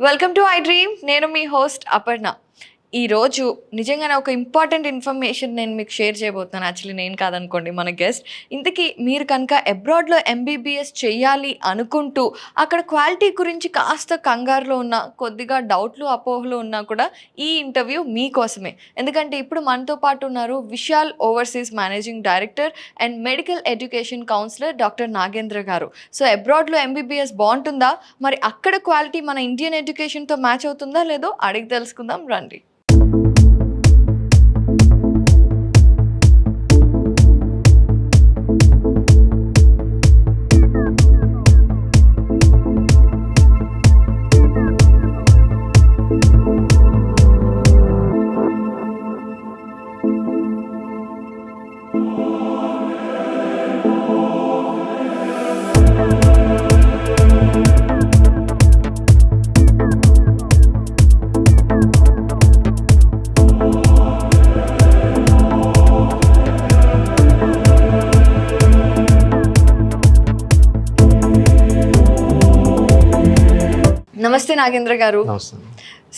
Welcome to I dream. నేను మీ host Aparna. ఈరోజు నిజంగానే ఒక ఇంపార్టెంట్ ఇన్ఫర్మేషన్ నేను మీకు షేర్ చేయబోతున్నాను. యాక్చువల్లీ నేను కాదనుకోండి, మన గెస్ట్. ఇంతకీ మీరు కనుక అబ్రాడ్లో ఎంబీబీఎస్ చేయాలి అనుకుంటూ అక్కడ క్వాలిటీ గురించి కాస్త కంగారులో ఉన్నా, కొద్దిగా డౌట్లు అపోహలు ఉన్నా కూడా ఈ ఇంటర్వ్యూ మీకోసమే. ఎందుకంటే ఇప్పుడు మనతో పాటు ఉన్నారు Vishal overseas managing director and medical education councillor doctor Nagendra గారు. సో అబ్రాడ్లో ఎంబీబీఎస్ బాగుంటుందా, మరి అక్కడ క్వాలిటీ మన ఇండియన్ ఎడ్యుకేషన్తో మ్యాచ్ అవుతుందా లేదో అడిగి తెలుసుకుందాం రండి. నమస్తే నాగేంద్ర గారు.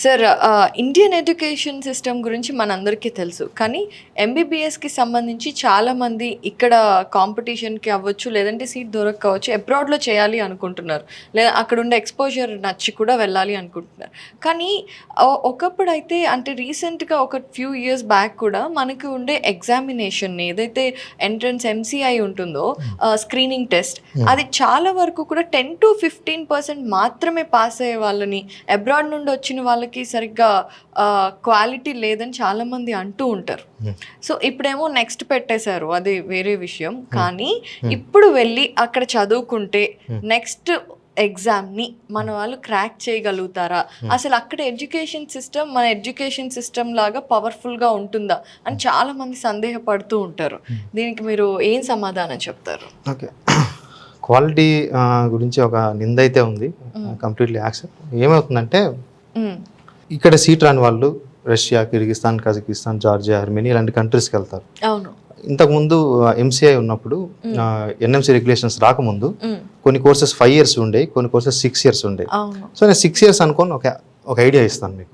సార్, ఇండియన్ ఎడ్యుకేషన్ సిస్టమ్ గురించి మనందరికీ తెలుసు, కానీ ఎంబీబీఎస్కి సంబంధించి చాలామంది ఇక్కడ కాంపిటీషన్కి అవ్వచ్చు, లేదంటే సీట్ దొరకవచ్చు, అబ్రాడ్లో చేయాలి అనుకుంటున్నారు, లేదా అక్కడ ఉండే ఎక్స్పోజర్ నచ్చి కూడా వెళ్ళాలి అనుకుంటున్నారు. కానీ ఒకప్పుడు అయితే, అంటే రీసెంట్గా ఒక ఫ్యూ ఇయర్స్ బ్యాక్ కూడా మనకి ఉండే ఎగ్జామినేషన్ ఏదైతే ఎంట్రన్స్ ఎంసీఐ ఉంటుందో, స్క్రీనింగ్ టెస్ట్, అది చాలా వరకు కూడా 10 to 15% మాత్రమే పాస్ అయ్యే వాళ్ళని, అబ్రాడ్ నుండి వచ్చిన వాళ్ళకి సరిగ్గా క్వాలిటీ లేదని చాలా మంది అంటూ ఉంటారు. సో ఇప్పుడేమో నెక్స్ట్ పెట్టేశారు, అది వేరే విషయం. కానీ ఇప్పుడు వెళ్ళి అక్కడ చదువుకుంటే నెక్స్ట్ ఎగ్జామ్ని మన వాళ్ళు క్రాక్ చేయగలుగుతారా, అసలు అక్కడ ఎడ్యుకేషన్ సిస్టమ్ మన ఎడ్యుకేషన్ సిస్టమ్ లాగా పవర్ఫుల్గా ఉంటుందా అని చాలా మంది సందేహపడుతూ ఉంటారు. దీనికి మీరు ఏం సమాధానం చెప్తారు? ఓకే, క్వాలిటీ గురించి ఒక నింద అయితే ఉంది, కంప్లీట్లీ యాక్సెప్ట్. ఏమవుతుందంటే, ఇక్కడ సీట్ రాని వాళ్ళు Russia, Kyrgyzstan, Kazakhstan, Georgia, Armenia ఇలాంటి కంట్రీస్కి వెళ్తారు. ఇంతకుముందు ఎంసీఐ ఉన్నప్పుడు, ఎన్ఎంసీ రెగ్యులేషన్స్ రాకముందు కొన్ని కోర్సెస్ 5 years ఉండే, కొన్ని కోర్సెస్ 6 years ఉండే. సో నేను 6 years అనుకోని ఒక ఐడియా ఇస్తాను మీకు.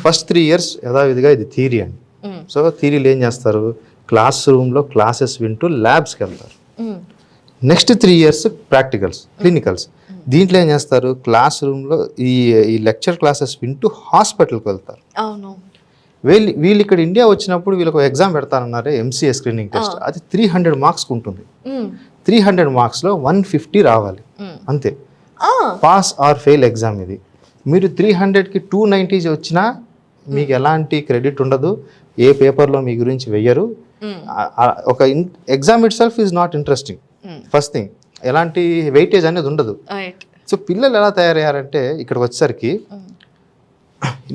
ఫస్ట్ 3 years యథావిధిగా ఇది థియరీ అండి. సో థియరీలు ఏం చేస్తారు, క్లాస్ రూమ్లో క్లాసెస్ వింటూ ల్యాబ్స్కి వెళ్తారు. Next 3 years practicals, clinicals. దీంట్లో ఏం చేస్తారు, క్లాస్ రూమ్లో ఈ లెక్చర్ క్లాసెస్ వింటూ హాస్పిటల్కి వెళ్తారు. వీళ్ళు ఇక్కడ ఇండియా వచ్చినప్పుడు వీళ్ళకి ఎగ్జామ్ పెడతారన్నారే, ఎంసీఏ స్క్రీనింగ్ టెస్ట్. అది 300 marks ఉంటుంది. 300 marksలో 150 రావాలి, అంతే. పాస్ ఆర్ ఫెయిల్ ఎగ్జామ్ ఇది. మీరు 300కి 290 వచ్చినా మీకు ఎలాంటి క్రెడిట్ ఉండదు, ఏ పేపర్లో మీ గురించి వెయ్యరు. ఒక exam it self is not interesting. First thing, ఎలాంటి వెయిటేజ్ అనేది ఉండదు. సో పిల్లలు ఎలా తయారయ్యారంటే, ఇక్కడికి వచ్చేసరికి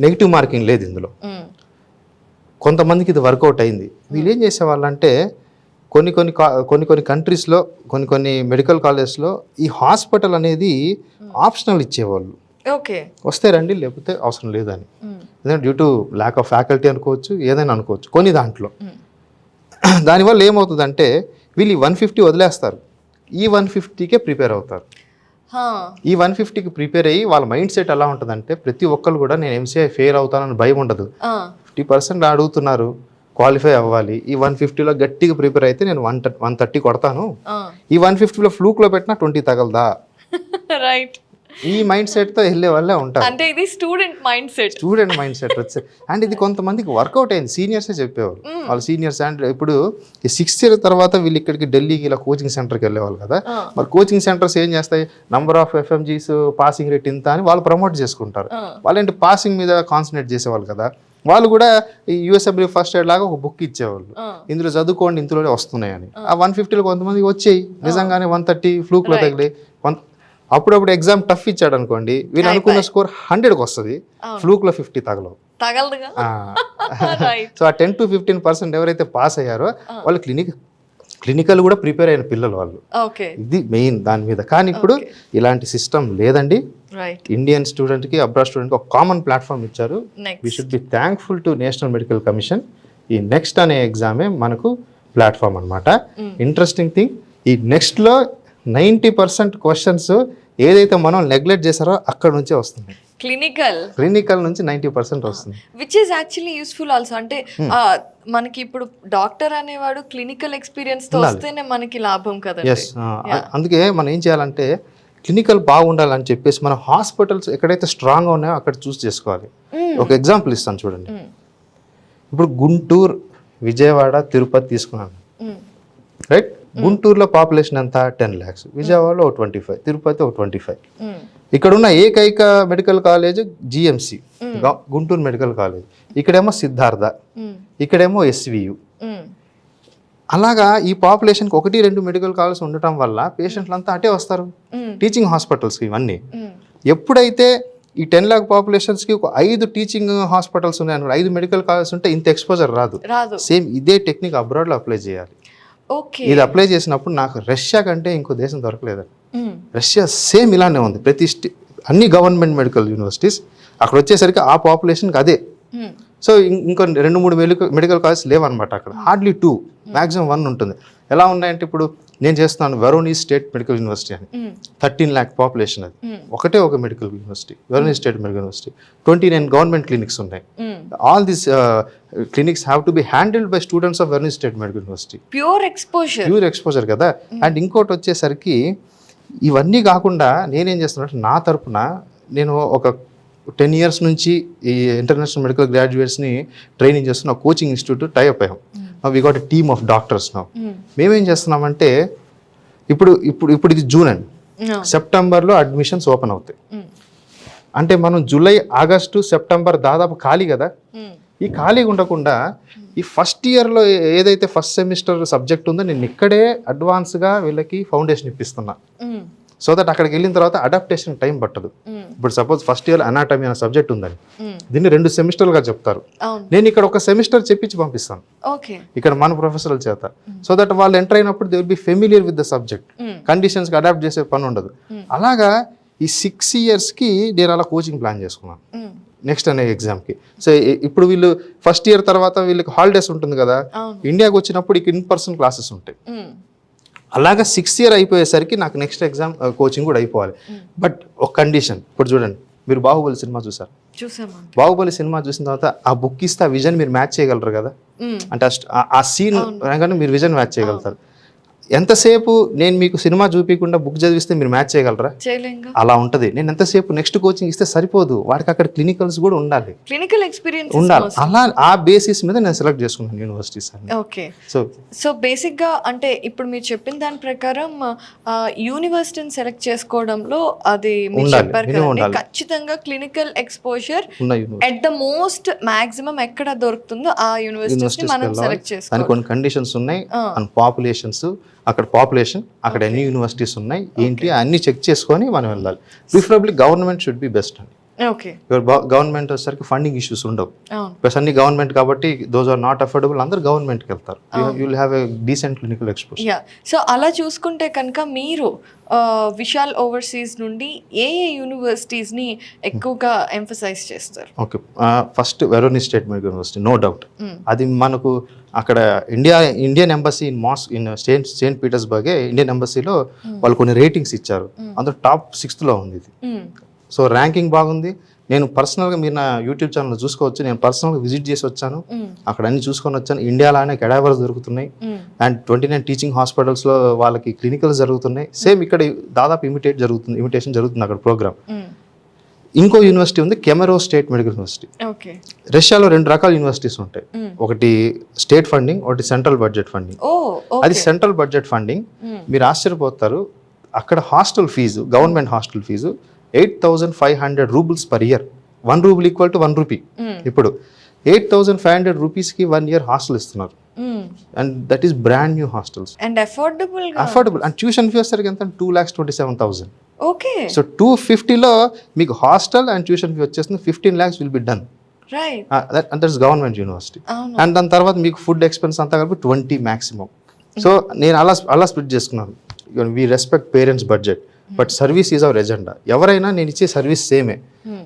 నెగిటివ్ మార్కింగ్ లేదు ఇందులో. కొంతమందికి ఇది వర్కౌట్ అయింది. వీళ్ళు ఏం చేసేవాళ్ళంటే, కొన్ని కంట్రీస్లో, కొన్ని మెడికల్ కాలేజ్లో ఈ హాస్పిటల్ అనేది ఆప్షనల్ ఇచ్చేవాళ్ళు. వస్తే రండి, లేకపోతే అవసరం లేదని. ఎందుకంటే due to lack of faculty అనుకోవచ్చు, ఏదైనా అనుకోవచ్చు కొన్ని దాంట్లో. దానివల్ల ఏమవుతుందంటే, వీళ్ళు ఈ 150 వదిలేస్తారు, ఈ 150కే ప్రిపేర్ అవుతారు. ఈ 150కి ప్రిపేర్ అయ్యి వాళ్ళ మైండ్ సెట్ ఎలా ఉంటుందంటే, ప్రతి ఒక్కరు కూడా నేను ఎంసీఐ ఫెయిల్ అవుతానని భయం ఉండదు. 50% అడుగుతున్నారు, క్వాలిఫై అవ్వాలి. ఈ 150లో గట్టిగా ప్రిపేర్ అయితే నేను 130 కొడతాను, ఈ 150లో ఫ్లూక్లో పెట్టినా 20 తగలదా, రైట్, ఈ మైండ్ సెట్తో వెళ్ళే వాళ్ళే ఉంటారు. అంటే ఇది స్టూడెంట్ మైండ్ సెట్ వచ్చే. అండ్ ఇది కొంతమందికి వర్కౌట్ అయింది, సీనియర్సే చెప్పేవాళ్ళు. వాళ్ళ సీనియర్స్. అండ్ ఇప్పుడు ఈ 6th year తర్వాత వీళ్ళు ఇక్కడికి ఢిల్లీకి ఇలా కోచింగ్ సెంటర్కి వెళ్ళేవాళ్ళు కదా. మరి కోచింగ్ సెంటర్స్ ఏం చేస్తాయి, number of FMGs, passing rate ఇంత అని వాళ్ళు ప్రమోట్ చేసుకుంటారు. వాళ్ళేంటి పాసింగ్ మీద కాన్సన్ట్రేట్ చేసేవాళ్ళు కదా. వాళ్ళు కూడా ఈ USW ఫస్ట్ ఎయిడ్ లాగా ఒక బుక్ ఇచ్చేవాళ్ళు, ఇందులో చదువుకోండి, ఇందులోనే వస్తున్నాయని. ఆ 150లో కొంతమందికి వచ్చాయి నిజంగానే, 130 ఫ్లూక్లో తగిలి. అప్పుడప్పుడు ఎగ్జామ్ టఫ్ ఇచ్చాడు అనుకోండి, వీళ్ళు అనుకున్న స్కోర్ 100కి వస్తుంది, ఫ్లూక్లో 50 తగలవు. సో ఆ 10 to 15% ఎవరైతే పాస్ అయ్యారో వాళ్ళు క్లినికల్ కూడా ప్రిపేర్ అయిన పిల్లలు వాళ్ళు. ఇది మెయిన్ దాని మీద. కానీ ఇప్పుడు ఇలాంటి సిస్టమ్ లేదండి. ఇండియన్ స్టూడెంట్కి, అబ్రాడ్ స్టూడెంట్కి ఒక కామన్ ప్లాట్ఫామ్ ఇచ్చారు. We should be thankful to national medical commission. ఈ నెక్స్ట్ అనే ఎగ్జామే మనకు ప్లాట్ఫామ్ అనమాట. ఇంట్రెస్టింగ్ థింగ్, ఈ నెక్స్ట్లో 90% క్వశ్చన్స్ ఏదైతే మనం నెగ్లెక్ట్ చేశారో అక్కడ నుంచే వస్తున్నాయి. క్లినికల్ నుంచి 90% వస్తుంది. Which is actually useful also. అంటే మనకి ఇప్పుడు డాక్టర్ అనేవాడు క్లినికల్ ఎక్స్పీరియన్స్ తో వస్తేనే మనకి లాభం కదా. ఎస్, అందుకే మనం ఏం చేయాలంటే క్లినికల్ బాగుండాలని చెప్పేసి మన హాస్పిటల్స్ ఎక్కడైతే స్ట్రాంగ్గా ఉన్నాయో అక్కడ చూస్ చేసుకోవాలి. ఒక ఎగ్జాంపుల్ ఇస్తాను చూడండి. ఇప్పుడు గుంటూరు, విజయవాడ, తిరుపతి తీసుకున్నాను, రైట్? గుంటూరులో పాపులేషన్ ఎంత 10 lakhs, విజయవాడలో 25, తిరుపతి 25. ఇక్కడ ఉన్న ఏకైక medical college GMC, Guntur medical college. ఇక్కడేమో సిద్ధార్థ, ఇక్కడేమో ఎస్వియు. అలాగా ఈ పాపులేషన్కి 1-2 మెడికల్ కాలేజ్ ఉండటం వల్ల పేషెంట్లు అంతా అటే వస్తారు టీచింగ్ హాస్పిటల్స్కి. ఇవన్నీ ఎప్పుడైతే ఈ 10 lakh పాపులేషన్స్కి ఒక 5 టీచింగ్ హాస్పిటల్స్ ఉన్నాయి, 5 మెడికల్ కాలేజ్ ఉంటే ఇంత ఎక్స్పోజర్ రాదు. సేమ్ ఇదే టెక్నిక్ అబ్రాడ్లో అప్లై చేయాలి. ఇది అప్లై చేసినప్పుడు నాకు రష్యా కంటే ఇంకో దేశం దొరకలేదు. రష్యా సేమ్ ఇలానే ఉంది. అన్ని గవర్నమెంట్ మెడికల్ యూనివర్సిటీస్ అక్కడ వచ్చేసరికి ఆ పాపులేషన్కి అదే. సో ఇంకో 2-3 మెడికల్ కాలేజ్ లేవన్నమాట అక్కడ. హార్డ్లీ 2, మ్యాక్సిమం 1 ఉంటుంది. ఎలా ఉన్నాయంటే ఇప్పుడు నేను చేస్తున్నాను వెరోనీస్ స్టేట్ మెడికల్ యూనివర్సిటీ అని, 13 lakh పాపులేషన్. అది ఒకటే ఒక medical university, Voronezh state medical university. 29 government clinics ఉన్నాయి. All these clinics have to be handled by students of Voronezh state medical university. Pure exposure కదా. అండ్ ఇంకోటి వచ్చేసరికి ఇవన్నీ కాకుండా నేనేం చేస్తున్నా నా తరపున, నేను ఒక 10 years నుంచి ఈ ఇంటర్నేషనల్ మెడికల్ గ్రాడ్యుయేట్స్ని ట్రైనింగ్ చేస్తున్న కోచింగ్ ఇన్స్టిట్యూట్ టైఅప్ అయ్యాం. We got a team of doctors now. మేమేం చేస్తున్నామంటే ఇప్పుడు ఇది జూన్ అండి, సెప్టెంబర్లో అడ్మిషన్స్ ఓపెన్ అవుతాయి. అంటే మనం జూలై, ఆగస్టు, సెప్టెంబర్ దాదాపు ఖాళీ కదా. ఈ ఖాళీగా ఉండకుండా ఈ ఫస్ట్ ఇయర్లో ఏదైతే ఫస్ట్ సెమిస్టర్ సబ్జెక్ట్ ఉందో నేను ఇక్కడే అడ్వాన్స్గా వీళ్ళకి ఫౌండేషన్ ఇప్పిస్తున్నా. సో దట్ అక్కడికి వెళ్ళిన తర్వాత అడాప్టేషన్ టైం పట్టదు. ఇప్పుడు సపోజ్ ఫస్ట్ ఇయర్ అనాటమీ అనే సబ్జెక్ట్ ఉందని, దీన్ని 2 సెమిస్టర్లుగా చెప్తారు. నేను ఇక్కడ ఒక సెమిస్టర్ చెప్పించి పంపిస్తాను ఇక్కడ మన ప్రొఫెసర్ల చేత. సో దట్ వాళ్ళు ఎంటర్ అయినప్పుడు they will be familiar with the subject, కండిషన్స్కి అడాప్ట్ చేసే పని ఉండదు. అలాగా ఈ 6 yearsకి నేను అలా కోచింగ్ ప్లాన్ చేసుకున్నాను నెక్స్ట్ అనే ఎగ్జామ్కి. సో ఇప్పుడు వీళ్ళు ఫస్ట్ ఇయర్ తర్వాత వీళ్ళకి హాలిడేస్ ఉంటుంది కదా, ఇండియాకి వచ్చినప్పుడు ఇక ఇన్-పర్సన్ క్లాసెస్ ఉంటాయి. అలాగా 6th year అయిపోయేసరికి నాకు నెక్స్ట్ ఎగ్జామ్ కోచింగ్ కూడా అయిపోవాలి. బట్ ఒక కండిషన్. ఇప్పుడు చూడండి, మీరు బాహుబలి సినిమా చూసారు. బాహుబలి సినిమా చూసిన తర్వాత ఆ బుక్ ఇస్తే ఆ విజన్ మీరు మ్యాచ్ చేయగలరు కదా. అంటే ఆ సీన్ రాగానే మీరు విజన్ మ్యాచ్ చేయగలుగుతారు. ఎంతసేపు నేను మీకు సినిమా చూపించకుండా బుక్ చదివిస్తే మీరు మ్యాచ్ చేయగలరా? అలా ఉంటుంది. నేను ఎంతసేపు నెక్స్ట్ కోచింగ్ ఇస్తే సరిపోదు, వాడికి అక్కడ క్లినికల్స్ కూడా ఉండాలి, క్లినికల్ ఎక్స్పీరియన్స్ ఉండాలి. అలా ఆ బేసిస్ మీద నేను సెలెక్ట్ చేసుకున్నాను యూనివర్సిటీస్ అని. ఓకే. సో బేసిక్ గా అంటే ఇప్పుడు మీరు చెప్పిన దాని ప్రకారం యూనివర్సిటీని సెలెక్ట్ చేసుకోవడంలో అది మీరు చెప్పారు కదండి, ఖచ్చితంగా clinical exposure at the most maximum ఎక్కడ దొరుకుతుందో ఆ యూనివర్సిటీని మనం సెలెక్ట్ చేసుకోవాలి. కొన్ని కండిషన్స్ ఉన్నాయి, పాపులేషన్స్, అక్కడ పాపులేషన్, అక్కడ ఎన్ని యూనివర్సిటీస్ ఉన్నాయి ఏంటి అన్ని చెక్ చేసుకొని మనం వెళ్ళాలి. Preferably government should be best అండి. గవర్నమెంట్ వచ్చేసరికి ఫండింగ్ ఇష్యూస్ ఉండవు. ప్లస్ అన్ని గవర్నమెంట్ కాబట్టి దోస్ ఆర్ నాట్ అఫోర్డబుల్, అందరు గవర్నమెంట్కి వెళ్తారు. You will have a decent clinical exposure. So అలా చూసుకుంటే కనుక మీరు విశాల్ ఓవర్సీస్ నుండి ఏ యూనివర్సిటీస్ని ఎక్కువగా ఎంఫసైజ్ చేస్తారు? Okay, first Voronezh state medical university, no doubt. అది మనకు అక్కడ ఇండియన్ ఎంబసీ ఇన్ సెయింట్ పీటర్స్బర్గే, ఇండియన్ ఎంబసీలో వాళ్ళు కొన్ని రేటింగ్స్ ఇచ్చారు, అందులో top 6th ఉంది ఇది. సో ర్యాంకింగ్ బాగుంది. నేను పర్సనల్గా మీరు నా యూట్యూబ్ ఛానల్ చూసుకోవచ్చు, నేను పర్సనల్గా విజిట్ చేసి వచ్చాను, అక్కడ అన్ని చూసుకొని వచ్చాను. ఇండియాలోనే కెడావర్స్ దొరుకుతున్నాయి అండ్ 29 టీచింగ్ హాస్పిటల్స్లో వాళ్ళకి క్లినికల్స్ జరుగుతున్నాయి. సేమ్ ఇక్కడ దాదాపు ఇమిటేషన్ జరుగుతుంది అక్కడ ప్రోగ్రామ్. ఇంకో యూనివర్సిటీ ఉంది, కెమెరో స్టేట్ మెడికల్ యూనివర్సిటీ. రష్యాలో 2 రకాల యూనివర్సిటీస్ ఉంటాయి, ఒకటి స్టేట్ ఫండింగ్, ఒకటి సెంట్రల్ బడ్జెట్ ఫండింగ్. అది సెంట్రల్ బడ్జెట్ ఫండింగ్. మీరు ఆశ్చర్యపోతారు, అక్కడ hostel fee, government hostel fee 8,500 rubles per year. 1 ruble equal to 1 rupee. ఇప్పుడు 8,500 rupeesకి 1 year హాస్టల్ ఇస్తున్నారు. And that is brand new hostels and affordable. And tuition fee వచ్చేసరికి ఎంత, 2,27,000. Okay. So 250లో మీకు హాస్టల్ అండ్ ట్యూషన్ ఫీ వచ్చేస్తుంది, 15 lakhs will be done. That is government university. And దాని తర్వాత మీకు ఫుడ్ ఎక్స్పెన్స్ అంతా కలిపి 20 maximum. సో నేను అలా స్ప్లిట్ చేసుకున్నాను. We respect parents budget, but service is our agenda. ఎవరైనా నేను ఇచ్చే సర్వీస్ సేమే,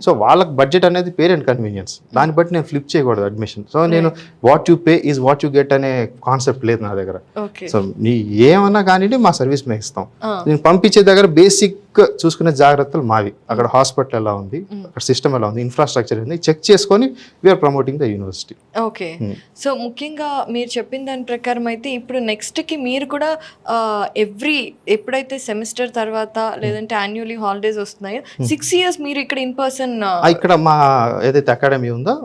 సో వాళ్ళకి బడ్జెట్ అనేది పేరెంట్ కన్వీనియన్స్, దాన్ని బట్టి నేను ఫ్లిప్ చేయకూడదు అడ్మిషన్. సో నేను what you pay is what you get అనే కాన్సెప్ట్ లేదు నా దగ్గర. ఓకే. సో నీ ఏమన్నా కానీ మా సర్వీస్ మేము ఇస్తాం. నేను పంపించే దగ్గర బేసిక్ చూసుకునే జాగ్రత్తలు మావి. అక్కడ హాస్పిటల్ ఎలా ఉంది, అక్కడ సిస్టమ్ ఎలా ఉంది, ఇన్ఫ్రాస్ట్రక్చర్ ఉంది, చెక్ చేసుకొని we are promoting the university. Okay. So ముఖ్యంగా మీరు చెప్పిన దాని ప్రకారం అయితే ఇప్పుడు నెక్స్ట్కి మీరు కూడా ఎప్పుడైతే సెమిస్టర్ తర్వాత లేదంటే యాన్యువల్లీ హాలిడేస్ వస్తున్నాయో 6 years మీరు ఇక్కడ ఇన్ పర్సన్ ఇక్కడ మా ఏదైతే అకాడమీ ఉందో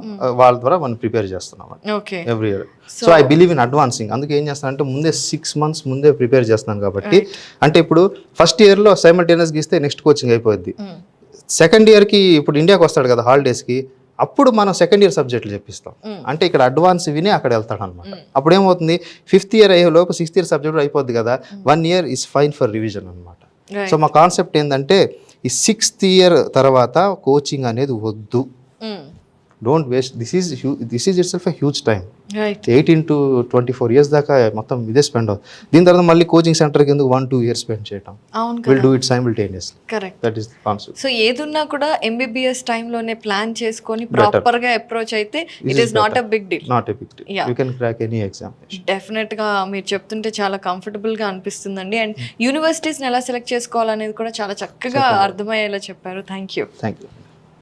వాళ్ళ ద్వారా మనం ప్రిపేర్ చేస్తున్నాం okay every year. So I believe in advancing. అందుకే ఏం చేస్తానంటే ముందే 6 months ముందే ప్రిపేర్ చేస్తున్నాను కాబట్టి, అంటే ఇప్పుడు ఫస్ట్ ఇయర్లో సైమల్టేనియస్ గీస్తే నెక్స్ట్ కోచింగ్ అయిపోద్ది. సెకండ్ ఇయర్కి ఇప్పుడు ఇండియాకి వస్తాడు కదా హాలిడేస్కి, అప్పుడు మనం సెకండ్ ఇయర్ సబ్జెక్టులు చెప్పిస్తాం. అంటే ఇక్కడ అడ్వాన్స్ విని అక్కడ వెళ్తాడు అనమాట. అప్పుడు ఏమవుతుంది, 5th year అయ్యే లోపు 6th year సబ్జెక్ట్ అయిపోద్ది కదా, 1 year is fine for revision అనమాట. సో మా కాన్సెప్ట్ ఏంటంటే ఈ 6th year తర్వాత కోచింగ్ అనేది వద్దు, don't waste, this is it self a huge time. 18 to 24 years దాకా మొత్తం ఇదే స్పెండ్ అవుతుంది. దీని తర్వాత మళ్ళీ కోచింగ్ సెంటర్కి ఎందుకు 1-2 years స్పెండ్ చేయటం, will do it simultaneously. Correct. That is the concept. So ఏదున్నా కూడా ఎంబీబీఎస్ టైంలోనే ప్లాన్ చేసుకొని ప్రాపర్ గా అప్రోచ్ అయితే it is not a big deal. Not a big deal. You can crack any examination. Definite గా మీరు చెప్తుంటే చాలా కంఫర్టబుల్ గా అనిపిస్తుందండి. అండ్ యూనివర్సిటీస్ ఎలా సెలెక్ట్ చేసుకోవాలనేది కూడా చాలా చక్కగా అర్థమయ్యేలా చెప్పారు. Thank you.